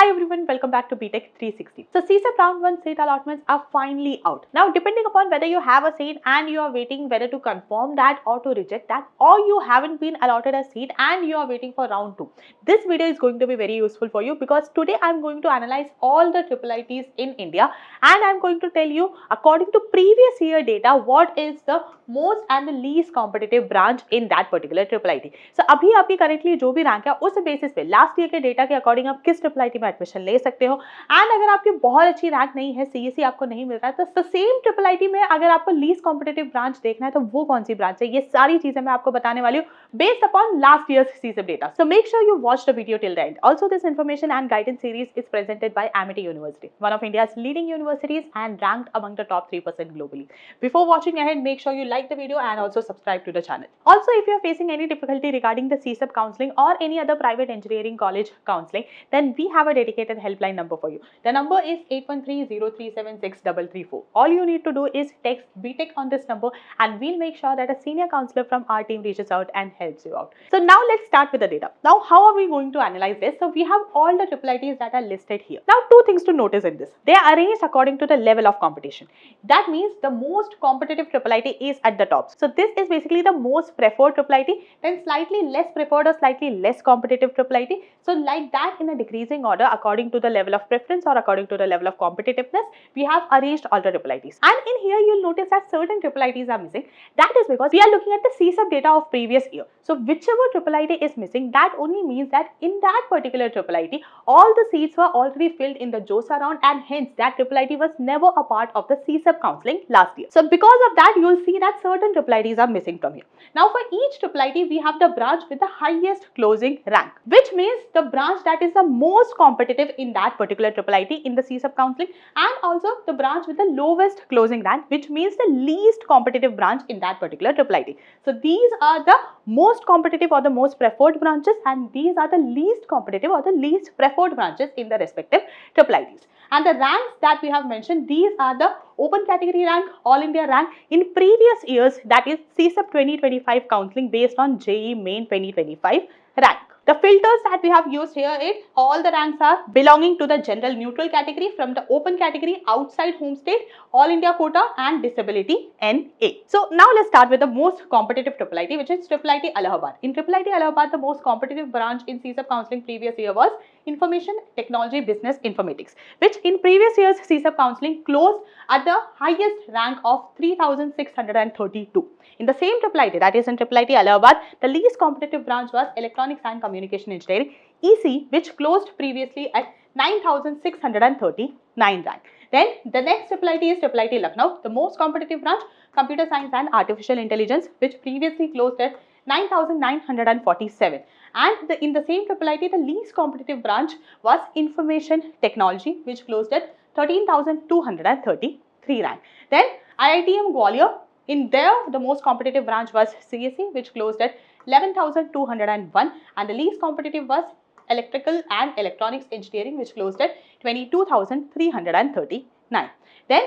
Hi everyone, welcome back to Btech360. So CSAB round 1 seat allotments are finally out. Now depending upon whether you have a seat and you are waiting whether to confirm that or to reject that, or you haven't been allotted a seat and you are waiting for round 2. This video is going to be very useful for you because today I am going to analyze all the IIITs in India and I am going to tell you according to previous year data what is the most and the least competitive branch in that particular IIIT. So अभी आपकी currently जो भी rank है उस basis पे last year के data के according आप किस IIIT में एडमिशन ले सकते हो एंड अगर आपकी बहुत अच्छी रैंक नहीं है, सीएससी आपको नहीं मिल रहा है तो सेम IIIT में अगर आपको लीस्ट कॉम्पिटिटिव ब्रांच देखना है तो वो कौन सी ब्रांच है, ये सारी चीजें मैं आपको बताने वाली हूँ based upon last year's CSAB data. So make sure you watch the video till the end. Also this information and guidance series is presented by Amity University, one of India's leading universities and ranked among the top 3% globally. Before watching ahead, make sure you like the video and also subscribe to the channel. Also, if you are facing any difficulty regarding the CSAB counseling or any other private engineering college counseling, then we have a dedicated helpline number for you. The number is 813-0376-334. All you need to do is text BTech on this number and we'll make sure that a senior counselor from our team reaches out and helps you out. So now let's start with the data. Now how are we going to analyze this? So we have all the IIITs that are listed here. Now two things to notice in this. They are arranged according to the level of competition. That means the most competitive IIIT is at the top. So this is basically the most preferred IIIT, then slightly less preferred or slightly less competitive IIIT. So like that in a decreasing order according to the level of preference or according to the level of competitiveness, we have arranged all the IIITs. And in here you'll notice that certain IIITs are missing. That is because we are looking at the CSAB data of previous year. So whichever IIIT is missing, that only means that in that particular IIIT, all the seats were already filled in the JOSA round and hence that IIIT was never a part of the CSAB counseling last year. So because of that, you'll see that certain IIITs are missing from here. Now for each IIIT, we have the branch with the highest closing rank, which means the branch that is the most competitive in that particular IIIT in the CSAB counseling, and also the branch with the lowest closing rank, which means the least competitive branch in that particular IIIT. So these are the most competitive or the most preferred branches and these are the least competitive or the least preferred branches in the respective IIITs. And the ranks that we have mentioned, these are the open category rank, all India rank in previous years, that is CSAB 2025 counseling based on JEE Main 2025 rank. The filters that we have used here is all the ranks are belonging to the general neutral category from the open category outside home state, all India quota and disability NA. So now let's start with the most competitive IIIT, which is IIIT Allahabad. In IIIT Allahabad, the most competitive branch in CSAB counseling previous year was Information Technology Business Informatics, which in previous year's CSAB counseling closed at the highest rank of 3632. In the same IIIT, that is in IIIT Allahabad, the least competitive branch was Electronics and Communication Engineering EC, which closed previously at 9639 rank. Then the next IIIT is IIIT Lucknow, the most competitive branch, Computer Science and Artificial Intelligence, which previously closed at 9947. And in the same IIIT, the least competitive branch was Information Technology, which closed at 13,233 rank. Then IITM Gwalior, in there the most competitive branch was CSE, which closed at 11,201 and the least competitive was Electrical and Electronics Engineering, which closed at 22,339. Then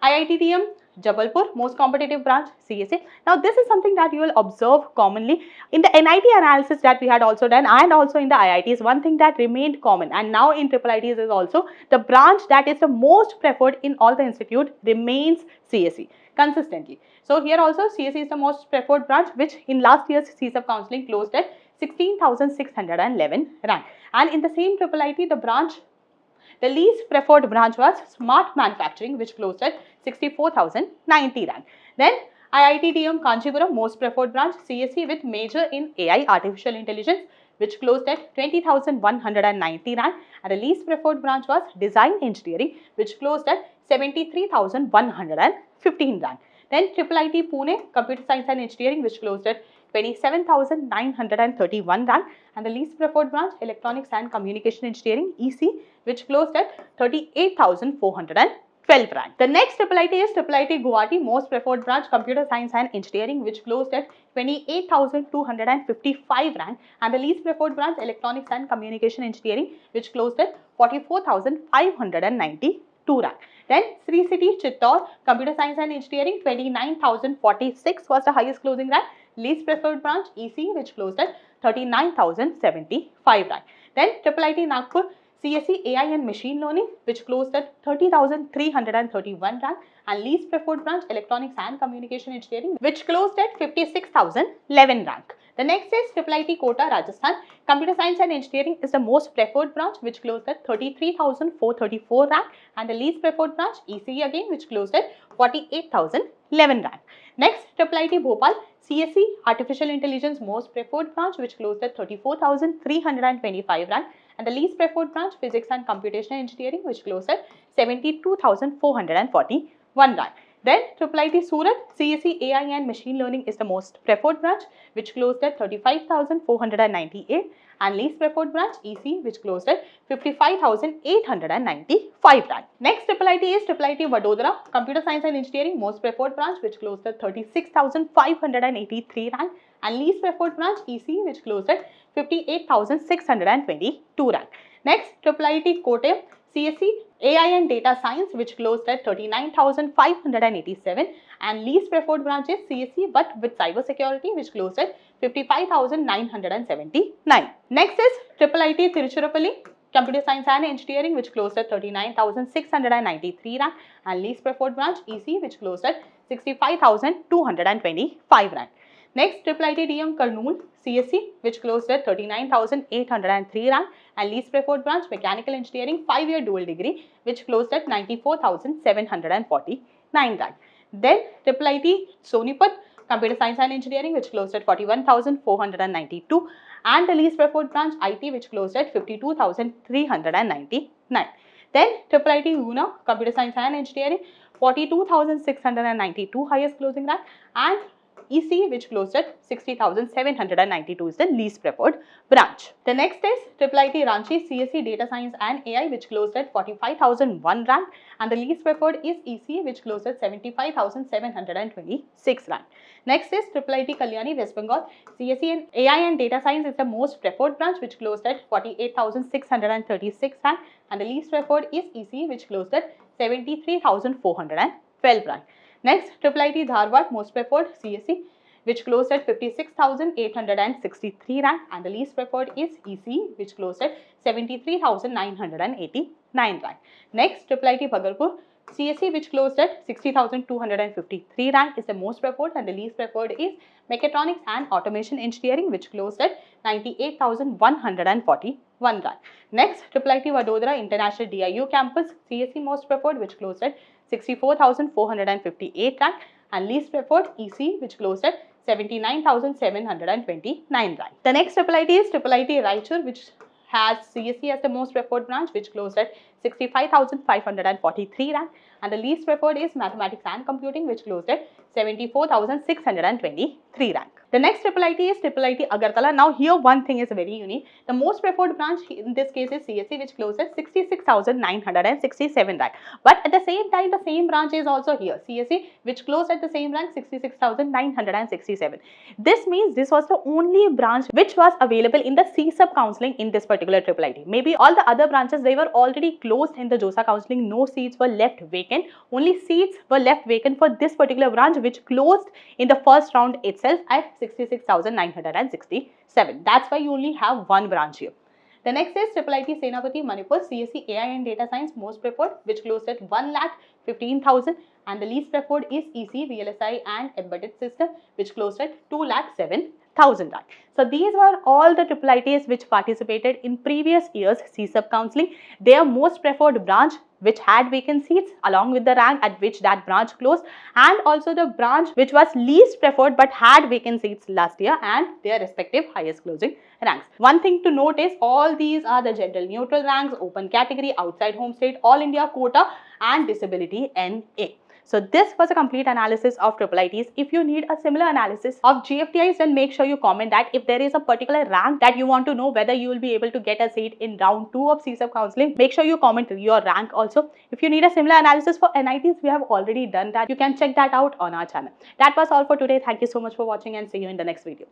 IIITDM Jabalpur, most competitive branch CSA. Now this is something that you will observe commonly in the NIT analysis that we had also done and also in the IITs. One thing that remained common and now in IIITs is also the branch that is the most preferred in all the institute remains CSE consistently. So here also CSE is the most preferred branch, which in last year's CSAB counseling closed at 16,611 rank. And in the same IIIT, the least preferred branch was Smart Manufacturing, which closed at 64,090 rank. Then IIITDM Kancheepuram, most preferred branch CSE with major in AI, Artificial Intelligence, which closed at 20,190 rank. And the least preferred branch was Design Engineering, which closed at 73,115 rank. Then IIIT Pune, Computer Science and Engineering, which closed at 27,931 rank, and the least preferred branch Electronics and Communication Engineering EC, which closed at 38,412 rank. The next IIIT is IIIT Guwahati, most preferred branch Computer Science and Engineering, which closed at 28,255 rank, and the least preferred branch Electronics and Communication Engineering, which closed at 44,592 rank. Then Sri City Chittor, Computer Science and Engineering, 29,046 was the highest closing rank. Least preferred branch EC, which closed at 39,075 rank. Then IIIT Nagpur, CSE AI and Machine Learning, which closed at 30,331 rank, and least preferred branch Electronics and Communication Engineering, which closed at 56,011 rank. The next is IIIT Kota, Rajasthan. Computer Science and Engineering is the most preferred branch, which closed at 33,434 rank, and the least preferred branch ECE again, which closed at 48,011 rank. Next, IIIT Bhopal, CSE Artificial Intelligence most preferred branch, which closed at 34,325 rank, and the least preferred branch Physics and Computational Engineering, which closed at 72,441 rank. Then IIIT Surat, CSE AI and Machine Learning is the most preferred branch, which closed at 35,498, and least preferred branch EC, which closed at 55,895 rank. Next IIIT is IIIT Vadodara, Computer Science and Engineering most preferred branch, which closed at 36,583 rank, and least preferred branch EC, which closed at 58,622 rank. Next IIIT Kota, CSE AI and Data Science, which closed at 39,587, and least preferred branch is CSE but with cyber security, which closed at 55,979. Next is IIIT Tiruchirappalli, Computer Science and Engineering, which closed at 39,693 rank, and least preferred branch EC, which closed at 65,225 rank. Next, IIITDM Kurnool, CSE, which closed at 39,803 rank, and least preferred branch Mechanical Engineering 5-year dual degree, which closed at 94,749 rank. Then IIIT Sonipat, Computer Science and Engineering, which closed at 41,492, and the least preferred branch IT, which closed at 52,399. Then IIIT Una, Computer Science and Engineering, 42,692 highest closing rank, and EC, which closed at 60,792 is the least preferred branch. The next is IIIT Ranchi, CSE Data Science and AI, which closed at 45,001 rank, and the least preferred is EC, which closed at 75,726 rank. Next is IIIT Kalyani, West Bengal, CSE and AI and Data Science is the most preferred branch, which closed at 48,636 rank, and the least preferred is EC, which closed at 73,412 rank. Next, IIIT Dharwad, most preferred CSE, which closed at 56,863 rank, and the least preferred is EC, which closed at 73,989 rank. Next, IIIT Bhagalpur, CSE, which closed at 60,253 rank, is the most preferred, and the least preferred is Mechatronics and Automation Engineering, which closed at 98,141 rank. Next, IIIT Vadodara International DIU Campus, CSE most preferred, which closed at 64,458 rank, and least preferred EC, which closed at 79,729 rank. The next IIIT is IIIT Raichur, which has CSE as the most preferred branch, which closed at 65,543 rank, and the least preferred is Mathematics and Computing, which closed at 74,623 rank. The next IIIT is IIIT Agartala. Now here one thing is very unique. The most preferred branch in this case is CSE, which closed at 66,967 rank. But at the same time, the same branch is also here, CSE, which closed at the same rank, 66,967. This means this was the only branch which was available in the CSAB Counselling in this particular IIIT. Maybe all the other branches, they were already closed in the JOSA Counselling. No seats were left vacant. Only seats were left vacant for this particular branch, which closed in the first round itself at 66,967. That's why you only have one branch here. The next is IIIT Senapati Manipur, CSE AI and Data Science most preferred, which closed at 1,15,000, and the least preferred is EC, VLSI and Embedded System, which closed at 2,07,000. So these were all the IIITs which participated in previous year's CSAB Counselling. Their most preferred branch which had vacant seats along with the rank at which that branch closed, and also the branch which was least preferred but had vacant seats last year and their respective highest closing ranks. One thing to note is all these are the general neutral ranks, open category, outside home state, all India quota and disability NA. So this was a complete analysis of IIITs. If you need a similar analysis of GFTIs, then make sure you comment that. If there is a particular rank that you want to know whether you will be able to get a seat in round 2 of CSAB Counselling, make sure you comment your rank also. If you need a similar analysis for NITs, we have already done that. You can check that out on our channel. That was all for today. Thank you so much for watching and see you in the next video.